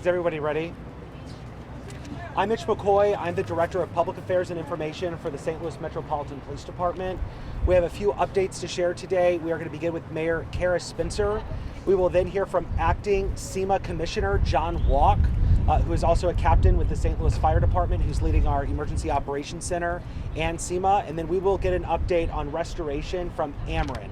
Is everybody ready? I'm Mitch McCoy. I'm the Director of Public Affairs and Information for the St. Louis Metropolitan Police Department. We have a few updates to share today. We are going to begin with Mayor Kara Spencer. We will then hear from Acting SEMA Commissioner John Walk, who is also a captain with the St. Louis Fire Department, who's leading our Emergency Operations Center and SEMA. And then we will get an update on restoration from Ameren.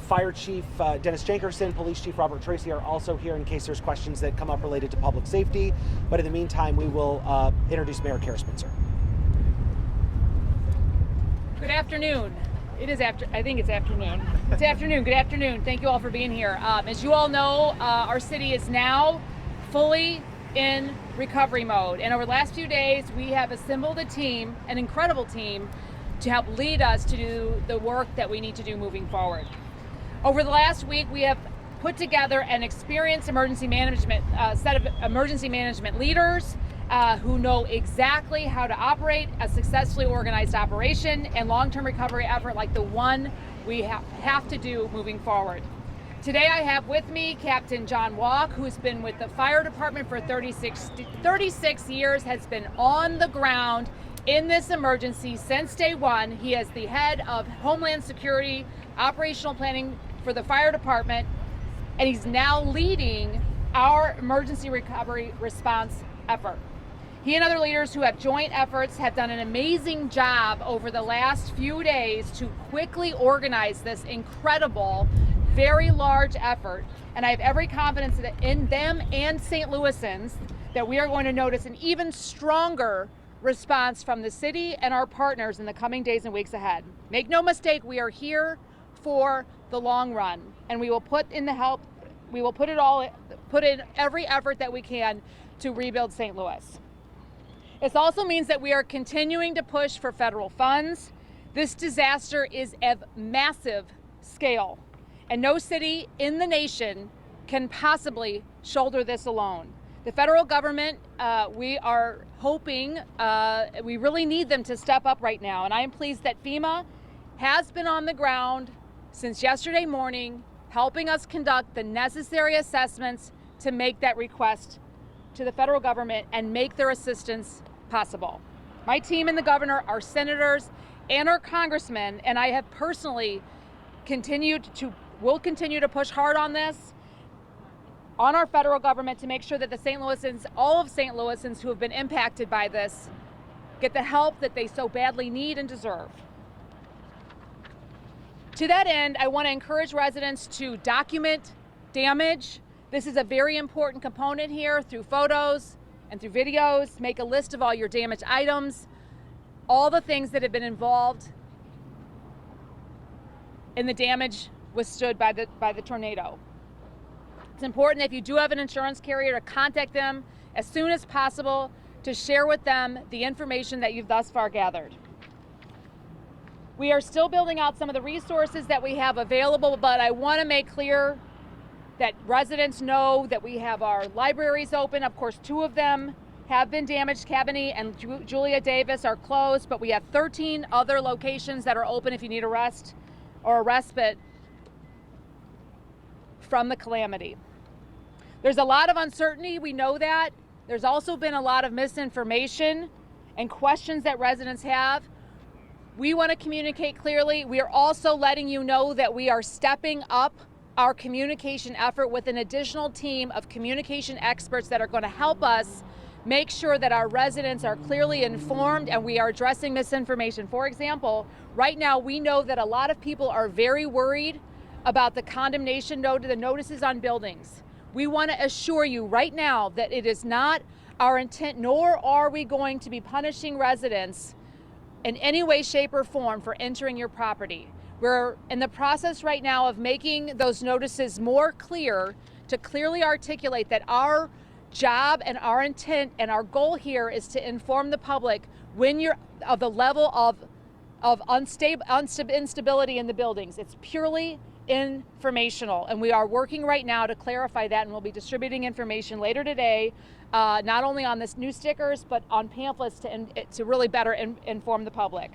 Fire Chief Dennis Jankerson, Police Chief Robert Tracy are also here in case there's questions that come up related to public safety. But in the meantime, we will introduce Mayor Kara Spencer. Good afternoon. I think it's afternoon. It's afternoon. Good afternoon. Thank you all for being here. As you all know, our city is now fully in recovery mode. And over the last few days, we have assembled a team, an incredible team, to help lead us to do the work that we need to do moving forward. Over the last week, we have put together an experienced emergency management set of emergency management leaders who know exactly how to operate a successfully organized operation and long-term recovery effort like the one we have to do moving forward. Today I have with me Captain John Walk, who's been with the fire department for 36 years, has been on the ground in this emergency since day one. He is the head of Homeland Security operational planning for the fire department, and he's now leading our emergency recovery response effort. He and other leaders who have joint efforts have done an amazing job over the last few days to quickly organize this incredible, very large effort. And I have every confidence that in them and St. Louisans that we are going to notice an even stronger response from the city and our partners in the coming days and weeks ahead. Make no mistake, we are here for the long run, and we will put in the help, we will put in every effort that we can to rebuild St. Louis. This also means that we are continuing to push for federal funds. This disaster is of massive scale, and no city in the nation can possibly shoulder this alone. The federal government, we are hoping, we really need them to step up right now. And I am pleased that FEMA has been on the ground since yesterday morning, helping us conduct the necessary assessments to make that request to the federal government and make their assistance possible. My team and the governor, our senators, and our congressmen, and I have personally will continue to push hard on this, on our federal government, to make sure that the St. Louisans, all of St. Louisans who have been impacted by this, get the help that they so badly need and deserve. To that end, I want to encourage residents to document damage. This is a very important component here, through photos and through videos. Make a list of all your damaged items, all the things that have been involved in the damage withstood by the tornado. It's important, if you do have an insurance carrier, to contact them as soon as possible to share with them the information that you've thus far gathered. We are still building out some of the resources that we have available, but I want to make clear that residents know that we have our libraries open. Of course, 2 of them have been damaged. Cabiny and Julia Davis are closed, but we have 13 other locations that are open if you need a rest or a respite from the calamity. There's a lot of uncertainty, we know that. There's also been a lot of misinformation and questions that residents have. We want to communicate clearly. We are also letting you know that we are stepping up our communication effort with an additional team of communication experts that are going to help us make sure that our residents are clearly informed and we are addressing misinformation. For example, right now we know that a lot of people are very worried about the condemnation notice, the notices on buildings. We want to assure you right now that it is not our intent, nor are we going to be punishing residents in any way, shape, or form for entering your property. We're in the process right now of making those notices more clear, to clearly articulate that our job and our intent and our goal here is to inform the public when you're of the level of instability in the buildings. It's purely informational, and we are working right now to clarify that, and we'll be distributing information later today, not only on this new stickers, but on pamphlets to really better inform the public.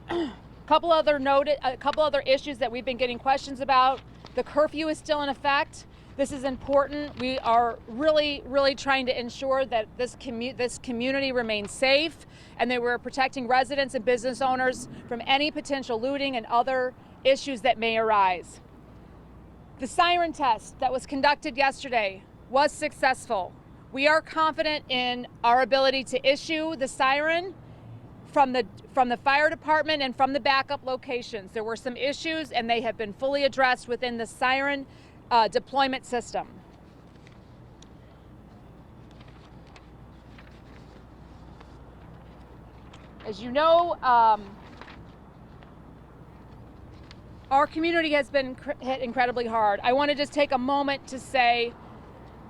A couple other issues that we've been getting questions about. The curfew is still in effect. This is important. We are really, really trying to ensure that this community remains safe and that we're protecting residents and business owners from any potential looting and other issues that may arise. The siren test that was conducted yesterday was successful. We are confident in our ability to issue the siren from the fire department and from the backup locations. There were some issues and they have been fully addressed within the siren deployment system. As you know, our community has been hit incredibly hard. I want to just take a moment to say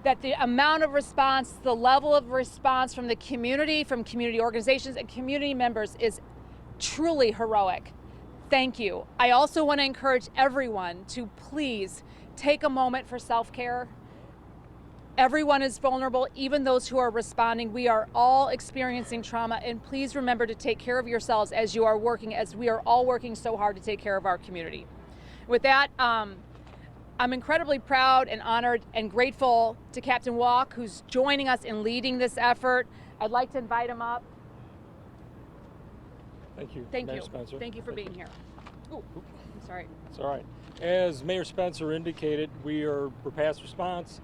that the amount of response, the level of response from the community, from community organizations and community members is truly heroic. Thank you. I also want to encourage everyone to please take a moment for self-care. Everyone is vulnerable, even those who are responding. We are all experiencing trauma, and please remember to take care of yourselves as you are working, as we are all working so hard to take care of our community. With that, I'm incredibly proud and honored and grateful to Captain Walk, who's joining us in leading this effort. I'd like to invite him up. Thank you, Thank Mayor you. Spencer. Thank you for being here. Ooh, I'm sorry. It's all right. As Mayor Spencer indicated, we're past response,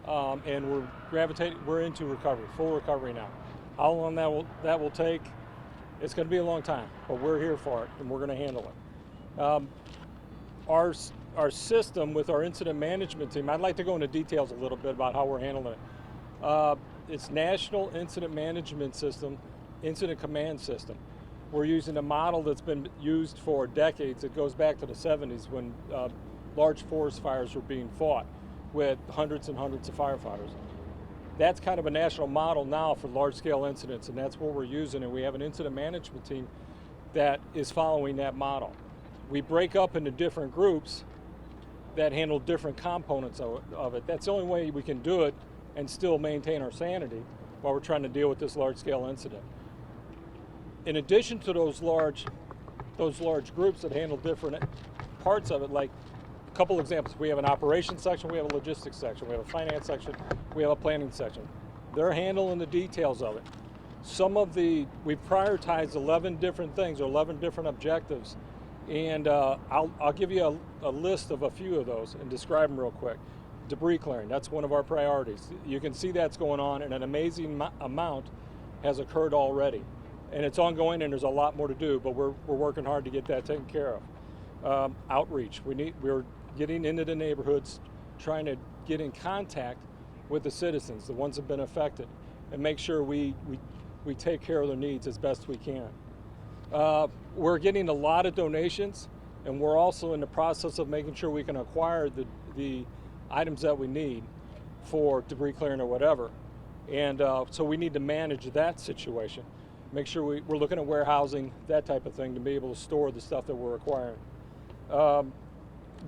and we're into recovery, full recovery now. How long that will take, it's going to be a long time, but we're here for it, and we're going to handle it. Our system with our incident management team, I'd like to go into details a little bit about how we're handling it. It's National Incident Management System, Incident Command System. We're using a model that's been used for decades. It goes back to the 70s when large forest fires were being fought with hundreds and hundreds of firefighters. That's kind of a national model now for large-scale incidents, and that's what we're using, and we have an incident management team that is following that model. We break up into different groups that handle different components of it. That's the only way we can do it and still maintain our sanity while we're trying to deal with this large-scale incident. In addition to those large groups that handle different parts of it, like a couple examples, we have an operations section, we have a logistics section, we have a finance section, we have a planning section. They're handling the details of it. We've prioritized 11 different things or 11 different objectives, and I'll give you a list of a few of those and describe them real quick. Debris clearing, that's one of our priorities. You can see that's going on, and an amazing amount has occurred already. And it's ongoing, and there's a lot more to do, but we're working hard to get that taken care of. Outreach, we're getting into the neighborhoods, trying to get in contact with the citizens, the ones that have been affected, and make sure we take care of their needs as best we can. We're getting a lot of donations, and we're also in the process of making sure we can acquire the items that we need for debris clearing or whatever. And so we need to manage that situation. Make sure we're looking at warehousing, that type of thing, to be able to store the stuff that we're acquiring.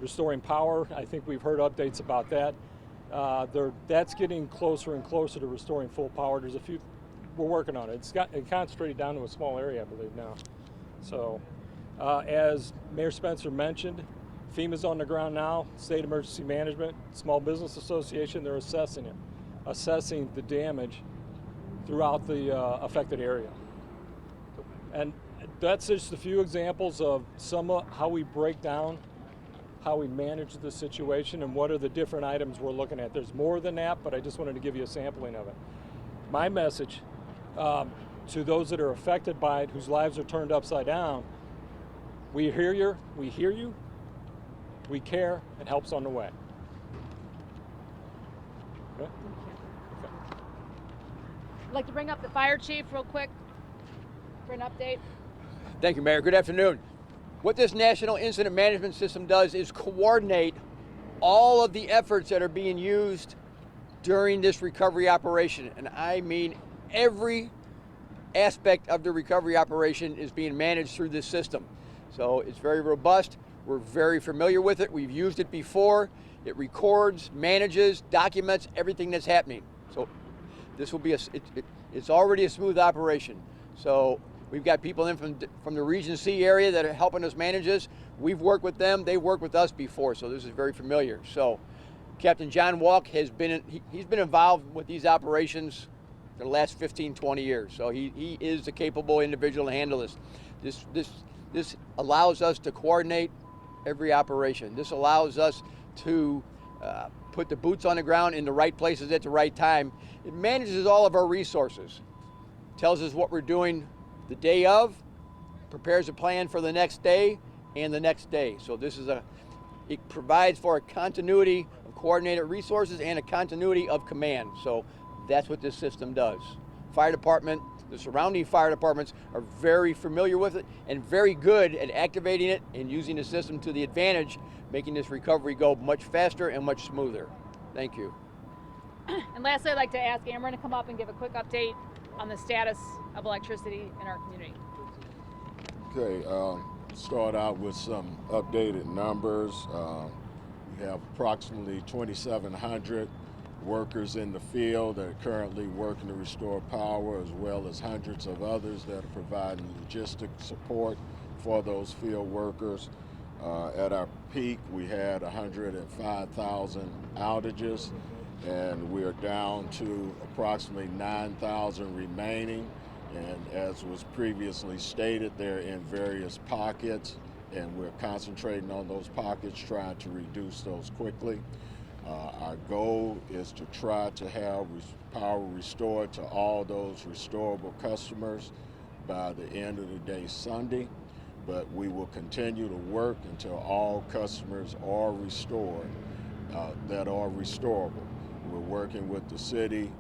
Restoring power, I think we've heard updates about that. That's getting closer and closer to restoring full power. There's a few, we're working on it. It concentrated down to a small area, I believe, now. So, as Mayor Spencer mentioned, FEMA's on the ground now, State Emergency Management, Small Business Association, they're assessing the damage throughout the affected area. And that's just a few examples of some of how we break down, how we manage the situation, and what are the different items we're looking at. There's more than that, but I just wanted to give you a sampling of it. My message to those that are affected by it, whose lives are turned upside down, we hear you, we care, and help's on the way. Okay? Okay. I'd like to bring up the fire chief real quick for an update. Thank you, Mayor. Good afternoon. What this National Incident Management System does is coordinate all of the efforts that are being used during this recovery operation. And I mean every aspect of the recovery operation is being managed through this system. So it's very robust. We're very familiar with it. We've used it before. It records, manages, documents everything that's happening. So this will be it's already a smooth operation. So we've got people in from the Region C area that are helping us manage this. We've worked with them. They worked with us before, so this is very familiar. So Captain John Walk has been he's been involved with these operations for the last 15, 20 years. So he is a capable individual to handle this. This allows us to coordinate every operation. This allows us to put the boots on the ground in the right places at the right time. It manages all of our resources, tells us what we're doing the day of, prepares a plan for the next day and the next day. So it provides for a continuity of coordinated resources and a continuity of command. So that's what this system does. Fire department, the surrounding fire departments are very familiar with it and very good at activating it and using the system to the advantage, making this recovery go much faster and much smoother. Thank you. And lastly, I'd like to ask Amber to come up and give a quick update on the status of electricity in our community. Okay, start out with some updated numbers. We have approximately 2,700 workers in the field that are currently working to restore power, as well as hundreds of others that are providing logistic support for those field workers. At our peak, we had 105,000 outages, and we are down to approximately 9,000 remaining. And as was previously stated, they're in various pockets, and we're concentrating on those pockets, trying to reduce those quickly. Our goal is to try to have power restored to all those restorable customers by the end of the day Sunday, but we will continue to work until all customers are restored that are restorable. We're working with the city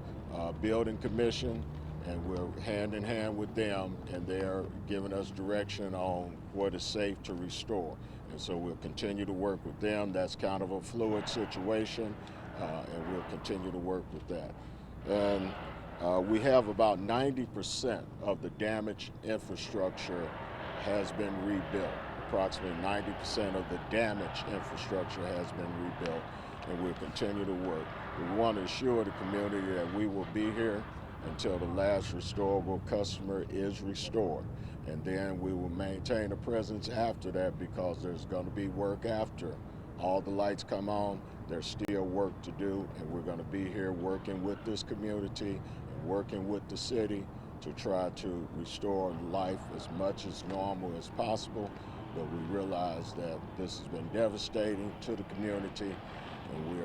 building commission, and we're hand in hand with them, and they're giving us direction on what is safe to restore. And so we'll continue to work with them. That's kind of a fluid situation, and we'll continue to work with that. And we have about 90% of the damaged infrastructure has been rebuilt. Approximately 90% of the damaged infrastructure has been rebuilt, and we'll continue to work. We want to assure the community that we will be here until the last restorable customer is restored. And then we will maintain a presence after that, because there's going to be work after all the lights come on. There's still work to do, and we're going to be here working with this community and working with the city to try to restore life as much as normal as possible. But we realize that this has been devastating to the community, and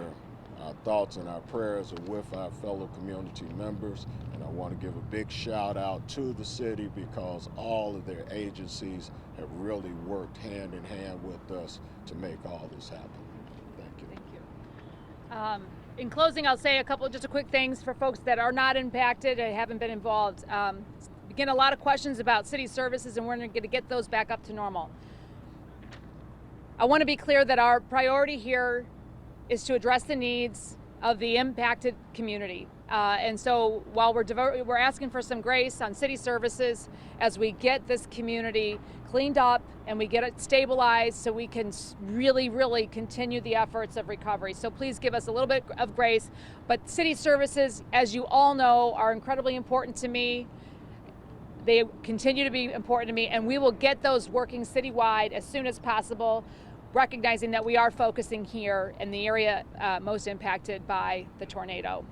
our thoughts and our prayers are with our fellow community members. And I want to give a big shout out to the city, because all of their agencies have really worked hand in hand with us to make all this happen. Thank you. Thank you. In closing, I'll say just a quick things for folks that are not impacted and haven't been involved. We get a lot of questions about city services, and we're going to get those back up to normal. I want to be clear that our priority here is to address the needs of the impacted community. And so while we're asking for some grace on city services as we get this community cleaned up and we get it stabilized so we can really, really continue the efforts of recovery. So please give us a little bit of grace. But city services, as you all know, are incredibly important to me. They continue to be important to me, and we will get those working citywide as soon as possible, recognizing that we are focusing here in the area most impacted by the tornado.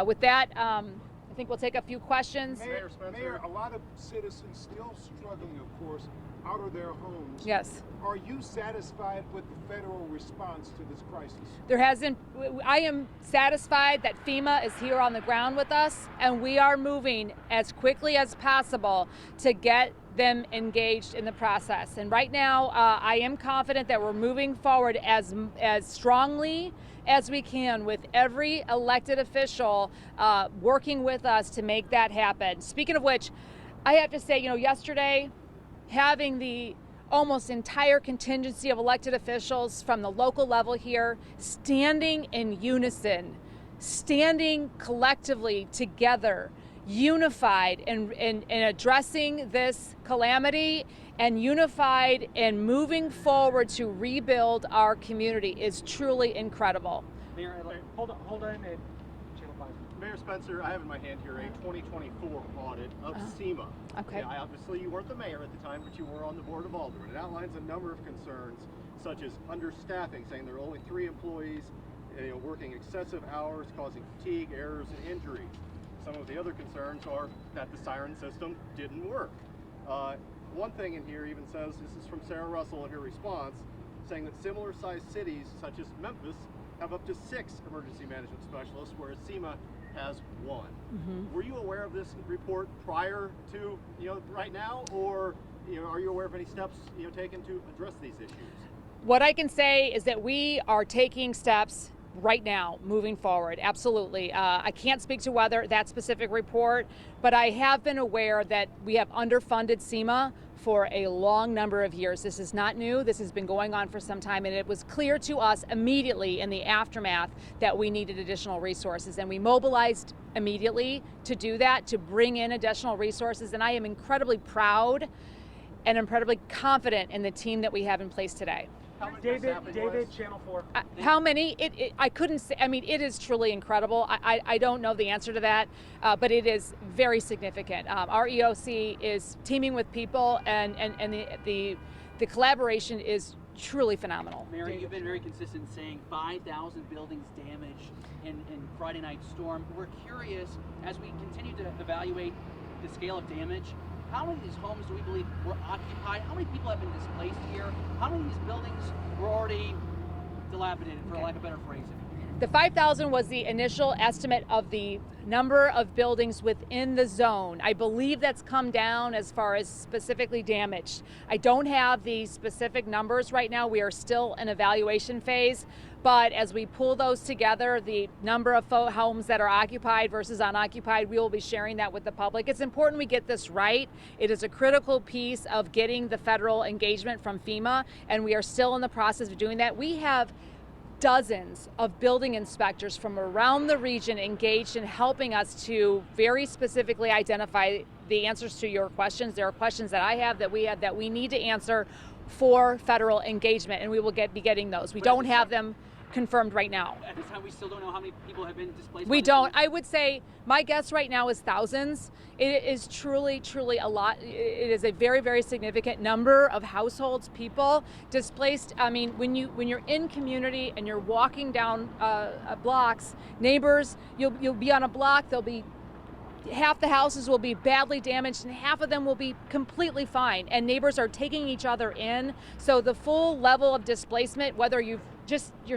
With that, I think we'll take a few questions. Mayor, a lot of citizens still struggling, of course, out of their homes. Yes. Are you satisfied with the federal response to this crisis? I am satisfied that FEMA is here on the ground with us, and we are moving as quickly as possible to get them engaged in the process. And right now, I am confident that we're moving forward as strongly as we can with every elected official working with us to make that happen. Speaking of which, I have to say, yesterday, having the almost entire contingency of elected officials from the local level here standing in unison, standing collectively together, unified in addressing this calamity, and unified in moving forward to rebuild our community is truly incredible. Mayor, hold on. Channel 5. Mayor Spencer, I have in my hand here a 2024 audit of SEMA. Okay. Obviously, you weren't the mayor at the time, but you were on the board of aldermen. It outlines a number of concerns, such as understaffing, saying there are only 3 employees working excessive hours, causing fatigue, errors, and injuries. Some of the other concerns are that the siren system didn't work. One thing in here even says, this is from Sarah Russell in her response, saying that similar sized cities such as Memphis have up to 6 emergency management specialists, whereas SEMA has 1. Were you aware of this report prior to right now, or are you aware of any steps taken to address these issues? What I can say is that we are taking steps right now, moving forward. Absolutely. I can't speak to whether that specific report, but I have been aware that we have underfunded SEMA for a long number of years. This is not new. This has been going on for some time, and it was clear to us immediately in the aftermath that we needed additional resources, and we mobilized immediately to do that, to bring in additional resources, and I am incredibly proud and incredibly confident in the team that we have in place today. David, Channel 4. How many? I couldn't say. I mean, it is truly incredible. I don't know the answer to that, but it is very significant. Our EOC is teaming with people, and the collaboration is truly phenomenal. Mary, you've been very consistent saying 5,000 buildings damaged in Friday night storm. We're curious, as we continue to evaluate the scale of damage, how many of these homes do we believe were occupied? How many people have been displaced here? How many of these buildings were already dilapidated, for lack of better phrasing? The 5,000 was the initial estimate of the number of buildings within the zone. I believe that's come down as far as specifically damaged. I don't have the specific numbers right now. We are still in evaluation phase. But as we pull those together, the number of homes that are occupied versus unoccupied, we will be sharing that with the public. It's important we get this right. It is a critical piece of getting the federal engagement from FEMA, and we are still in the process of doing that. We have dozens of building inspectors from around the region engaged in helping us to very specifically identify the answers to your questions. There are questions that I have that we need to answer for federal engagement, and we will be getting those. We don't have them confirmed right now. At this time, we still don't know how many people have been displaced. We don't. I would say my guess right now is thousands. It is truly, truly a lot. It is a very, very significant number of households, people displaced. I mean, when you're in community and you're walking down blocks, neighbors, you'll be on a block. There'll be half the houses will be badly damaged and half of them will be completely fine, and neighbors are taking each other in. So the full level of displacement, whether you're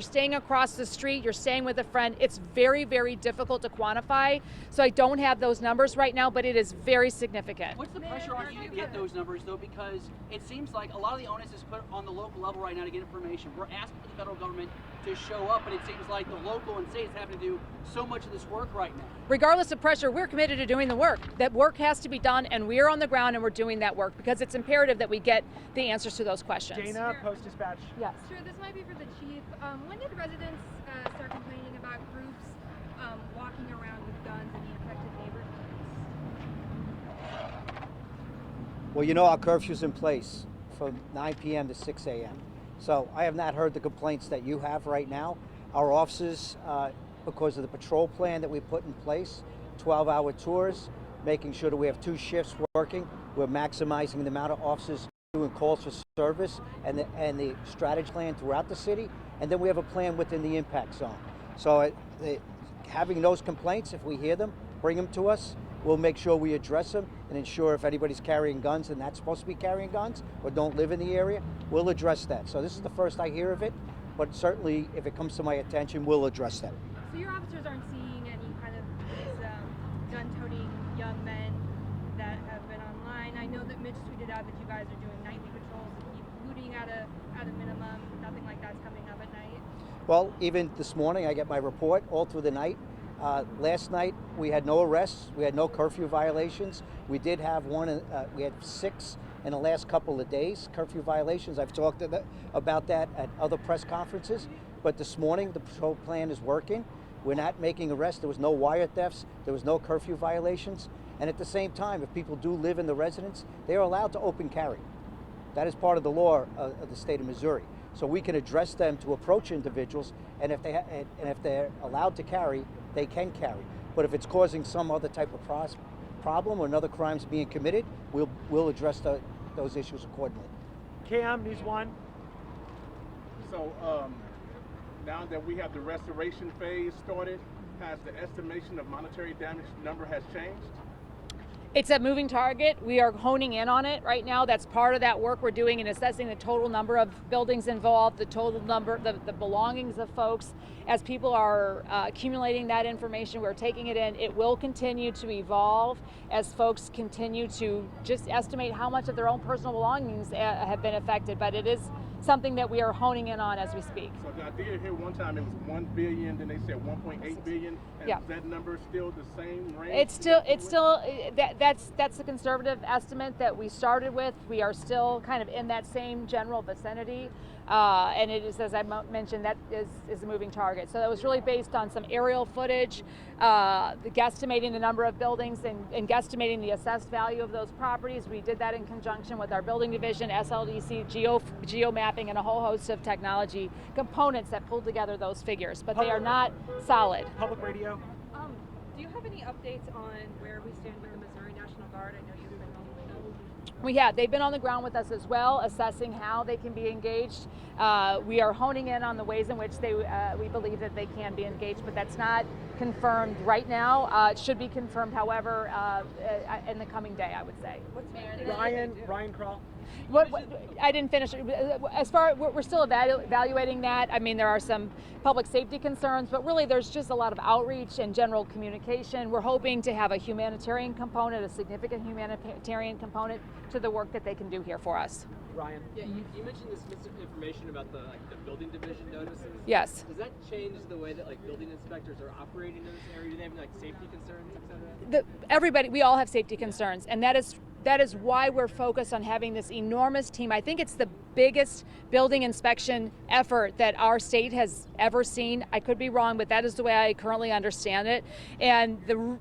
staying across the street, you're staying with a friend, it's very, very difficult to quantify. So I don't have those numbers right now, but it is very significant. What's the pressure on you to get those numbers, though? Because it seems like a lot of the onus is put on the local level right now to get information. We're asking for the federal government to show up, but it seems like the local and states have to do so much of this work right now. Regardless of pressure, we're committed to doing the work. That work has to be done, and we're on the ground and we're doing that work because it's imperative that we get the answers to those questions. Dana, Post-Dispatch. Yes. Sure, this might be for the chief. When did residents start complaining about groups walking around with guns in the affected neighborhoods? Well, our curfew's in place from 9 p.m. to 6 a.m. So I have not heard the complaints that you have right now. Our officers, because of the patrol plan that we put in place, 12-hour tours, making sure that we have 2 shifts working. We're maximizing the amount of officers doing calls for service and the strategy plan throughout the city. And then we have a plan within the impact zone. So having those complaints, if we hear them, bring them to us. We'll make sure we address them and ensure if anybody's carrying guns and not supposed to be carrying guns or don't live in the area, we'll address that. So this is the first I hear of it, but certainly if it comes to my attention, we'll address that. So your officers aren't seeing any kind of these gun-toting young men that have been online. I know that Mitch tweeted out that you guys are doing nightly patrols to keep looting at a minimum. Nothing like that's coming up at night. Well, even this morning I get my report all through the night. Last night we had no arrests, we had no curfew violations. We did have we had 6 in the last couple of days, curfew violations. I've talked about that at other press conferences, but this morning the patrol plan is working. We're not making arrests, there was no wire thefts, there was no curfew violations. And at the same time, if people do live in the residence, they are allowed to open carry. That is part of the law of the state of Missouri. So we can address them to approach individuals, and if they're allowed to carry, they can carry. But if it's causing some other type of problem or another crime's being committed, we'll address those issues accordingly. Cam, News 1. So now that we have the restoration phase started, has the estimation of monetary damage number has changed? It's a moving target. We are honing in on it right now. That's part of that work we're doing in assessing the total number of buildings involved, the total number, the belongings of folks. As people are accumulating that information, we're taking it in. It will continue to evolve as folks continue to just estimate how much of their own personal belongings have been affected. But it is something that we are honing in on as we speak. So I did hear one time it was 1 billion, then they said 1.8 billion. And yeah. Is that number still the same range? It's still that's the conservative estimate that we started with. We are still kind of in that same general vicinity. And it is, as I mentioned, that is a moving target. So that was really based on some aerial footage, guesstimating the number of buildings and guesstimating the assessed value of those properties. We did that in conjunction with our building division, SLDC, geo mapping, and a whole host of technology components that pulled together those figures, but they are not solid. Public radio. Do you have any updates on where we stand with the Missouri National Guard? I know you've been on the ground. We have. They've been on the ground with us as well, assessing how they can be engaged. We are honing in on the ways in which we believe that they can be engaged, but that's not confirmed right now. It should be confirmed, however, in the coming day, I would say. Ryan Kroll. What I didn't finish. As far we're still evaluating that. I mean, there are some public safety concerns, but really there's just a lot of outreach and general communication. We're hoping to have a humanitarian component, a significant humanitarian component to the work that they can do here for us. Ryan. Yeah, you mentioned this information about the building division notices. Yes. Does that change the way that building inspectors are operating in this area? Do they have safety concerns, et cetera? Everybody, we all have safety concerns, and that is why we're focused on having this enormous team. I think it's the biggest building inspection effort that our state has ever seen. I could be wrong, but that is the way I currently understand it. And the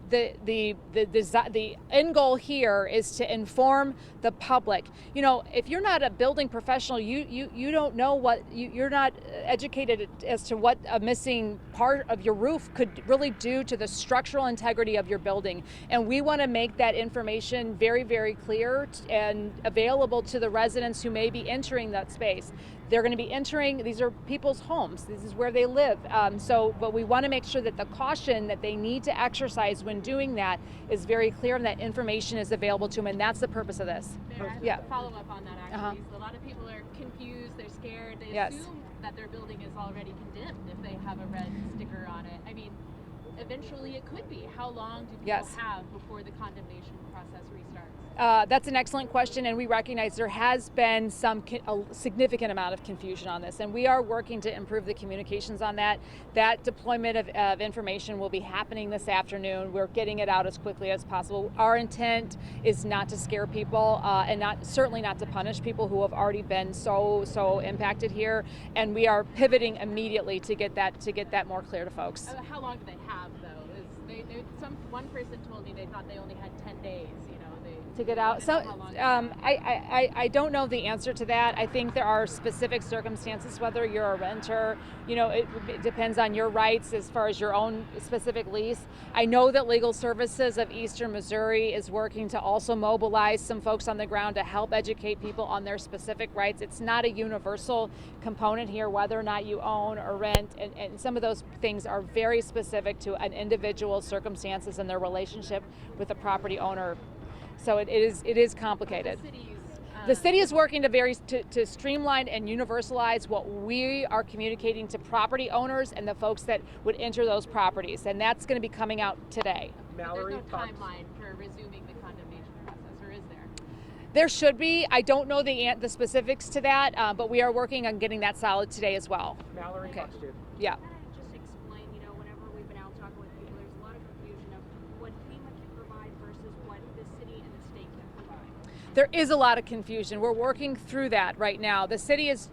end goal here is to inform the public. You know, if you're not a building professional, you don't know what you're not educated as to what a missing part of your roof could really do to the structural integrity of your building. And we want to make that information very, very clear and available to the residents who may be entering that space. They're going to be entering, these are people's homes, this is where they live. But we want to make sure that the caution that they need to exercise when doing that is very clear and that information is available to them, and that's the purpose of this. Yeah. Follow up on that actually. So a lot of people are confused, they're scared, they assume that their building is already condemned if they have a red sticker on it. I mean, eventually it could be. How long do people have before the condemnation process restarts? That's an excellent question, and we recognize there has been a significant amount of confusion on this, and we are working to improve the communications on that. That deployment of information will be happening this afternoon. We're getting it out as quickly as possible. Our intent is not to scare people, and certainly not to punish people who have already been so impacted here. And we are pivoting immediately to get that more clear to folks. How long do they have, though? One person told me they thought they only had 10 days. To get out. So I don't know the answer to that. I think there are specific circumstances, whether you're a renter, it depends on your rights as far as your own specific lease. I know that Legal Services of Eastern Missouri is working to also mobilize some folks on the ground to help educate people on their specific rights. It's not a universal component here, whether or not you own or rent, and some of those things are very specific to an individual's circumstances and their relationship with the property owner. So it is complicated. The city is working to streamline and universalize what we are communicating to property owners and the folks that would enter those properties, and that's going to be coming out today. Mallory, there's no timeline for resuming the condemnation process, or is there? There should be. I don't know the specifics to that, but we are working on getting that solid today as well. Mallory, okay. Yeah. Just explain, whenever we've been out talking with people, there's a lot of confusion of what FEMA can provide versus what the city and the state can provide. There is a lot of confusion. We're working through that right now. The city is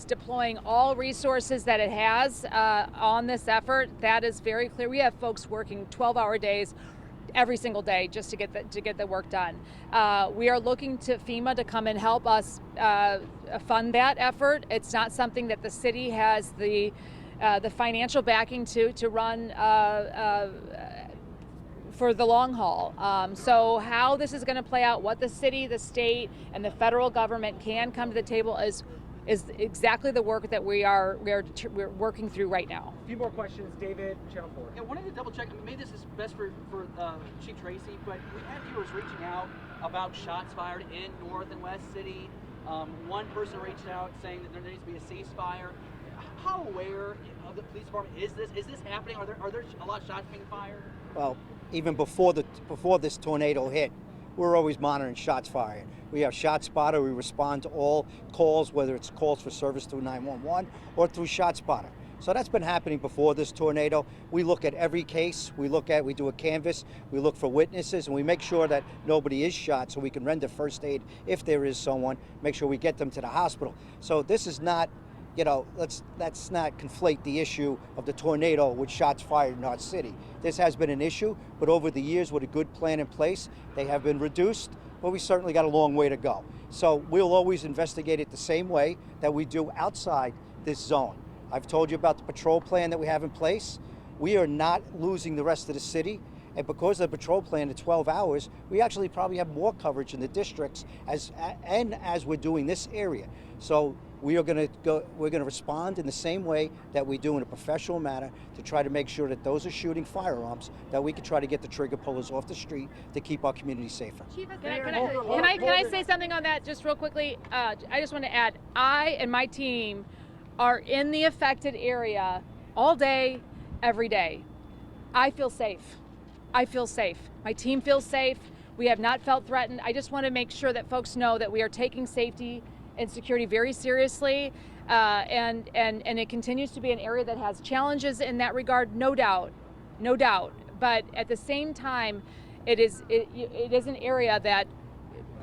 deploying all resources that it has on this effort. That is very clear. We have folks working 12-hour days every single day just to get the work done. We are looking to FEMA to come and help us fund that effort. It's not something that the city has the financial backing to run for the long haul. So how this is going to play out, what the city, the state, and the federal government can come to the table is is exactly the work that we're working through right now. A few more questions, David, Channel 4. Yeah, wanted to double check. I mean, maybe this is best for Chief Tracy, but we had viewers reaching out about shots fired in North and West City. One person reached out saying that there needs to be a ceasefire. How aware of the police department is this? Is this happening? Are there a lot of shots being fired? Well, even before this tornado hit, we're always monitoring shots fired. We have ShotSpotter. We respond to all calls, whether it's calls for service through 911 or through ShotSpotter. So that's been happening before this tornado. We look at every case. We do a canvass. We look for witnesses, and we make sure that nobody is shot so we can render first aid if there is someone, make sure we get them to the hospital. So this is not, let's not conflate the issue of the tornado with shots fired in our city. This has been an issue, but over the years with a good plan in place, they have been reduced, but we certainly got a long way to go. So we'll always investigate it the same way that we do outside this zone. I've told you about the patrol plan that we have in place. We are not losing the rest of the city. And because of the patrol plan to 12 hours, we actually probably have more coverage in the districts as we're doing this area. So we're going to respond in the same way that we do in a professional manner to try to make sure that those are shooting firearms, that we can try to get the trigger pullers off the street to keep our community safer. Can I say something on that just real quickly? I just want to add, I and my team are in the affected area all day, every day. I feel safe. I feel safe. My team feels safe. We have not felt threatened. I just want to make sure that folks know that we are taking safety and security very seriously, and it continues to be an area that has challenges in that regard, no doubt. But at the same time, it is an area that,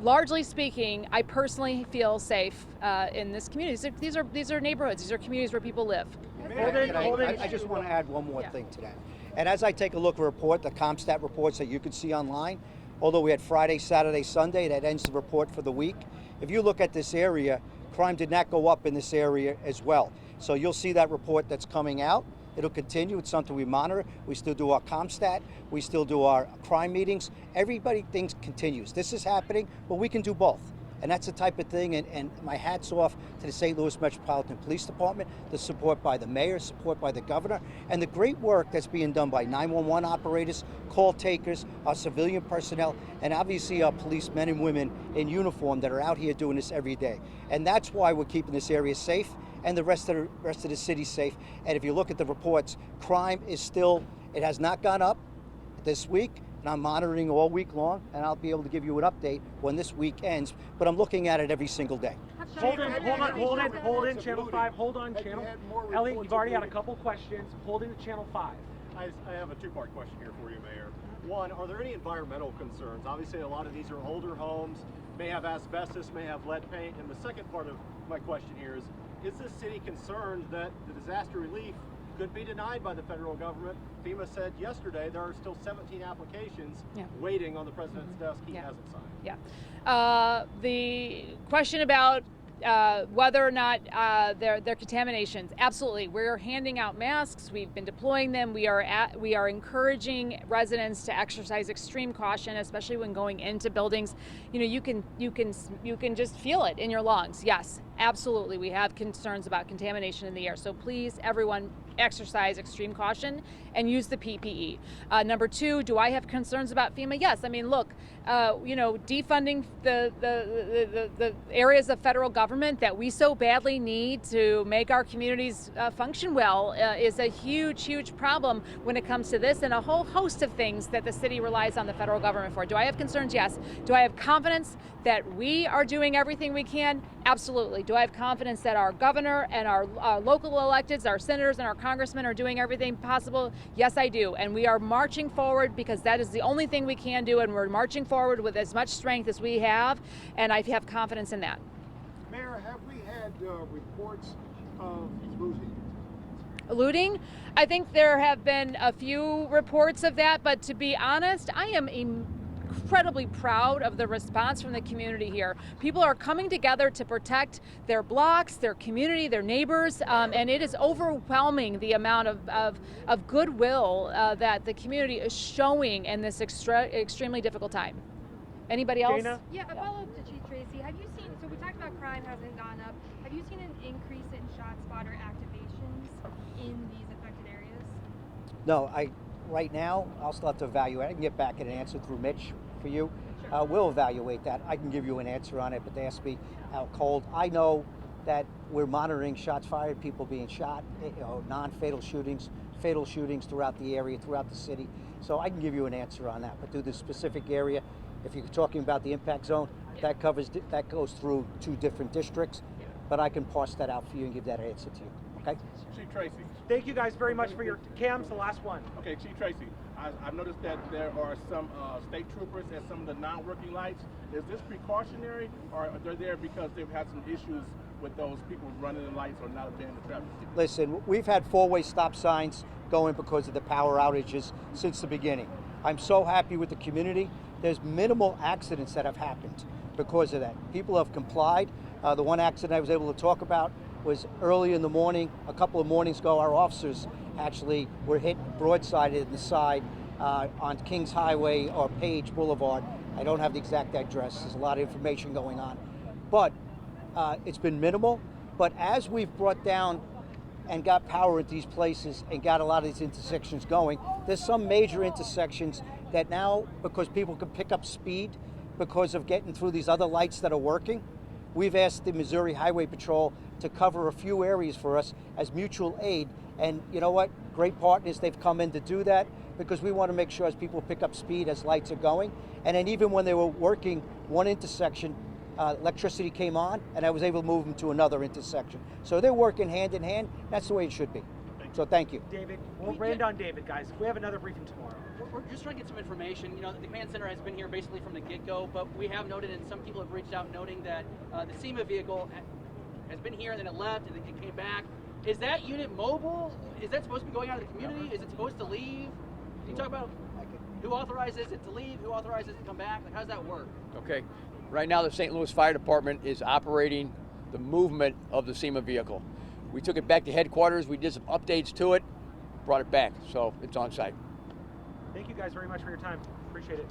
largely speaking, I personally feel safe in this community. These are neighborhoods. These are communities where people live. I just want to add one more thing to that. And as I take a look at the CompStat reports that you can see online, although we had Friday, Saturday, Sunday, that ends the report for the week. If you look at this area, crime did not go up in this area as well. So you'll see that report that's coming out. It'll continue. It's something we monitor. We still do our CompStat. We still do our crime meetings. Everybody thinks continues. This is happening, but we can do both. And that's the type of thing, and my hat's off to the St. Louis Metropolitan Police Department, the support by the mayor, support by the governor, and the great work that's being done by 911 operators, call takers, our civilian personnel, and obviously our policemen and women in uniform that are out here doing this every day. And that's why we're keeping this area safe and the rest of the city safe. And if you look at the reports, crime is still, it has not gone up this week. And I'm monitoring all week long, and I'll be able to give you an update when this week ends, but I'm looking at it every single day. Hold in, Channel 5, hold on, Channel. Elliot, you've already had a couple questions. Hold in to Channel 5. I have a two-part question here for you, Mayor. One, are there any environmental concerns? Obviously, a lot of these are older homes, may have asbestos, may have lead paint, and the second part of my question here is this city concerned that the disaster relief could be denied by the federal government? FEMA said yesterday there are still 17 applications waiting on the president's desk. He hasn't signed. The question about whether or not they're contaminations, absolutely. We're handing out masks. We've been deploying them. We are encouraging residents to exercise extreme caution, especially when going into buildings. You can just feel it in your lungs. Yes, absolutely. We have concerns about contamination in the air. So please, everyone, exercise extreme caution and use the PPE. Number two, do I have concerns about FEMA? Yes. I mean, look, defunding the areas of federal government that we so badly need to make our communities function well is a huge problem when it comes to this and a whole host of things that the city relies on the federal government for. Do I have concerns? Yes. Do I have confidence that we are doing everything we can? Absolutely. Do I have confidence that our governor and our local electeds, our senators and our congressmen are doing everything possible? Yes, I do. And we are marching forward because that is the only thing we can do, and we're marching forward with as much strength as we have, and I have confidence in that. Mayor, have we had reports of looting? Looting? I think there have been a few reports of that, but to be honest, I am incredibly proud of the response from the community here. People are coming together to protect their blocks, their community, their neighbors, and it is overwhelming the amount of goodwill that the community is showing in this extremely difficult time. Anybody else? Dana? Yeah, a follow-up to Chief Tracy. Have you seen, so we talked about crime hasn't gone up. Have Have you seen an increase in shot spotter activations in these affected areas? No, right now, I'll still have to evaluate. I can get back an answer through Mitch for you. We'll evaluate that. I can give you an answer on it, but they asked me how cold. I know that we're monitoring shots fired, people being shot, non-fatal shootings, fatal shootings throughout the area, throughout the city. So I can give you an answer on that. But through the specific area, if you're talking about the impact zone, that goes through 2 different districts. But I can parse that out for you and give that answer to you. Okay? Chief Tracy. Thank you guys very much for your Cam's the last one. Okay, Chief Tracy, I've noticed that there are some state troopers at some of the non-working lights. Is this precautionary, or are they there because they've had some issues with those people running the lights or not obeying the traffic signals? Listen, we've had 4-way stop signs going because of the power outages since the beginning. I'm so happy with the community. There's minimal accidents that have happened because of that. People have complied. The one accident I was able to talk about was early in the morning. A couple of mornings ago, our officers actually were hit broadsided in the side on Kings Highway or Page Boulevard. I don't have the exact address. There's a lot of information going on. But it's been minimal. But as we've brought down and got power at these places and got a lot of these intersections going, there's some major intersections that now, because people can pick up speed because of getting through these other lights that are working, we've asked the Missouri Highway Patrol to cover a few areas for us as mutual aid. And you know what? Great partners, they've come in to do that because we want to make sure as people pick up speed as lights are going. And then even when they were working one intersection, electricity came on and I was able to move them to another intersection. So they're working hand in hand. That's the way it should be. So thank you. David, we'll end on David, guys. We have another briefing tomorrow. We're just trying to get some information. You know, the command center has been here basically from the get-go, but we have noted, and some people have reached out noting that the SEMA vehicle has been here, and then it left, and then it came back. Is that unit mobile? Is that supposed to be going out of the community? Is it supposed to leave? Can you talk about who authorizes it to leave, who authorizes it to come back? Like, how does that work? Okay. Right now, the St. Louis Fire Department is operating the movement of the SEMA vehicle. We took it back to headquarters. We did some updates to it, brought it back, so it's on site. Thank you guys very much for your time. Appreciate it.